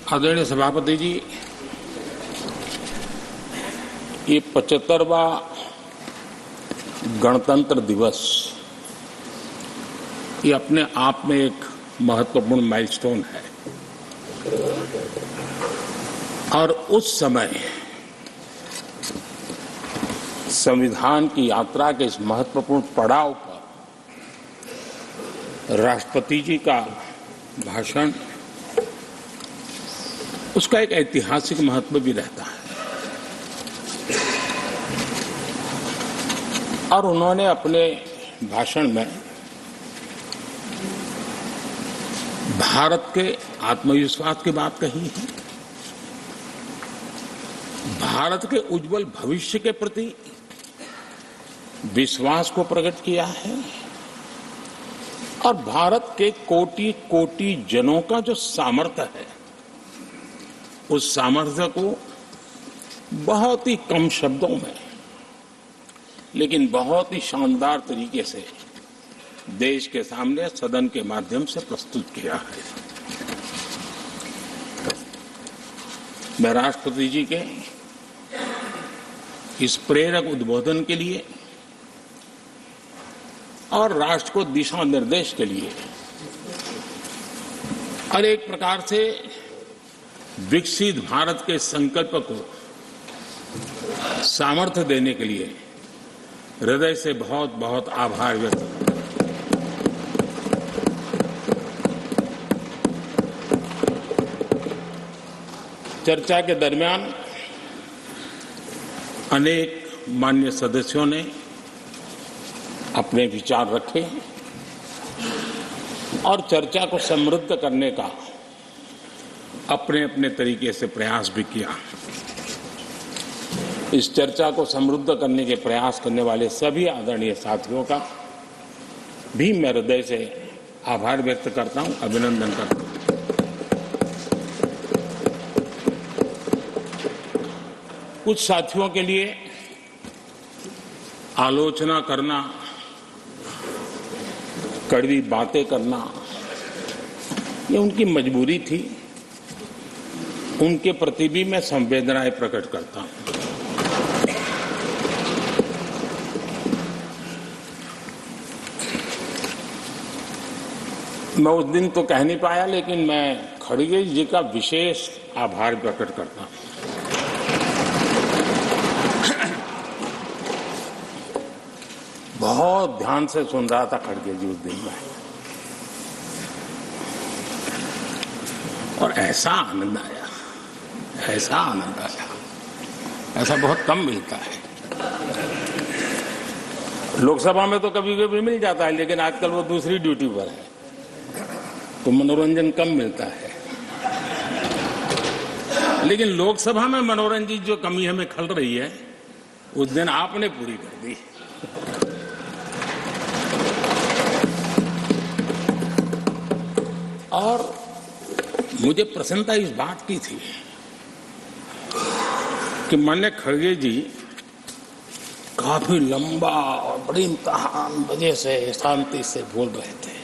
आदरणीय सभापति जी, ये 75वां गणतंत्र दिवस ये अपने आप में एक महत्वपूर्ण माइलस्टोन है और उस समय संविधान की यात्रा के इस महत्वपूर्ण पड़ाव पर राष्ट्रपति जी का भाषण उसका एक ऐतिहासिक महत्व भी रहता है और उन्होंने अपने भाषण में भारत के आत्मविश्वास की बात कही है, भारत के उज्जवल भविष्य के प्रति विश्वास को प्रकट किया है और भारत के कोटि कोटि जनों का जो सामर्थ्य है उस सामर्थ्य को बहुत ही कम शब्दों में लेकिन बहुत ही शानदार तरीके से देश के सामने सदन के माध्यम से प्रस्तुत किया है। मैं राष्ट्रपति जी के इस प्रेरक उद्बोधन के लिए और राष्ट्र को दिशा निर्देश के लिए और एक प्रकार से विकसित भारत के संकल्प को सामर्थ्य देने के लिए हृदय से बहुत बहुत आभार व्यक्त करता हूं। चर्चा के दरमियान अनेक माननीय सदस्यों ने अपने विचार रखे और चर्चा को समृद्ध करने का अपने अपने तरीके से प्रयास भी किया। इस चर्चा को समृद्ध करने के प्रयास करने वाले सभी आदरणीय साथियों का भी मैं हृदय से आभार व्यक्त करता हूं, अभिनंदन करता हूं। कुछ साथियों के लिए आलोचना करना, कड़वी बातें करना ये उनकी मजबूरी थी, उनके प्रति भी मैं संवेदनाएं प्रकट करता हूं। मैं उस दिन तो कह नहीं पाया लेकिन मैं खड़गे जी का विशेष आभार प्रकट करता हूं। बहुत ध्यान से सुन रहा था खड़गे जी उस दिन में और ऐसा आनंद आया, ऐसा बहुत कम मिलता है। लोकसभा में तो कभी कभी मिल जाता है लेकिन आजकल वो दूसरी ड्यूटी पर है तो मनोरंजन कम मिलता है। लेकिन लोकसभा में मनोरंजन जो कमी हमें खल रही है उस दिन आपने पूरी कर दी। और मुझे प्रसन्नता इस बात की थी कि माननीय खड़गे जी काफी लंबा और बड़ी इम्तिहान वजह से शांति से बोल रहे थे,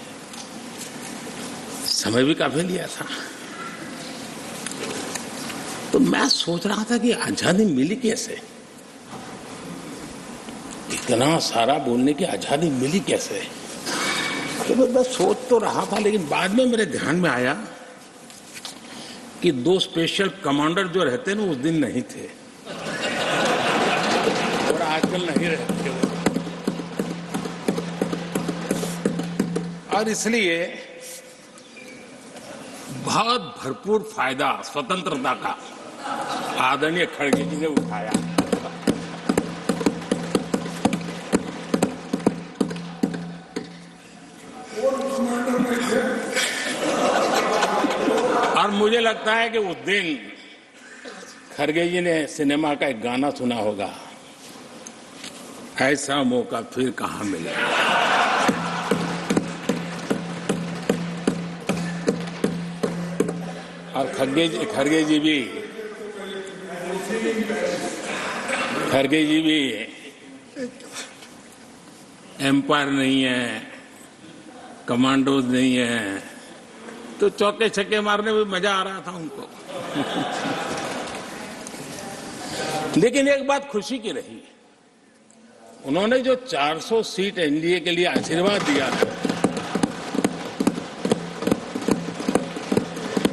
समय भी काफी लिया था। तो मैं सोच रहा था कि आजादी मिली कैसे, इतना सारा बोलने की आजादी मिली कैसे। तो मैं सोच तो रहा था लेकिन बाद में मेरे ध्यान में आया कि दो स्पेशल कमांडर जो रहते ना उस दिन नहीं थे और आजकल नहीं रहते और इसलिए बहुत भरपूर फायदा स्वतंत्रता का आदरणीय खड़गे जी ने उठाया। और मुझे लगता है कि उस दिन खड़गे जी ने सिनेमा का एक गाना सुना होगा, ऐसा मौका फिर कहां मिलेगा। और खड़गे जी भी एम्पायर नहीं है, कमांडोज नहीं है, तो चौके छक्के मारने में मजा आ रहा था उनको। लेकिन एक बात खुशी की रही, उन्होंने जो 400 सीट एनडीए के लिए आशीर्वाद दिया है,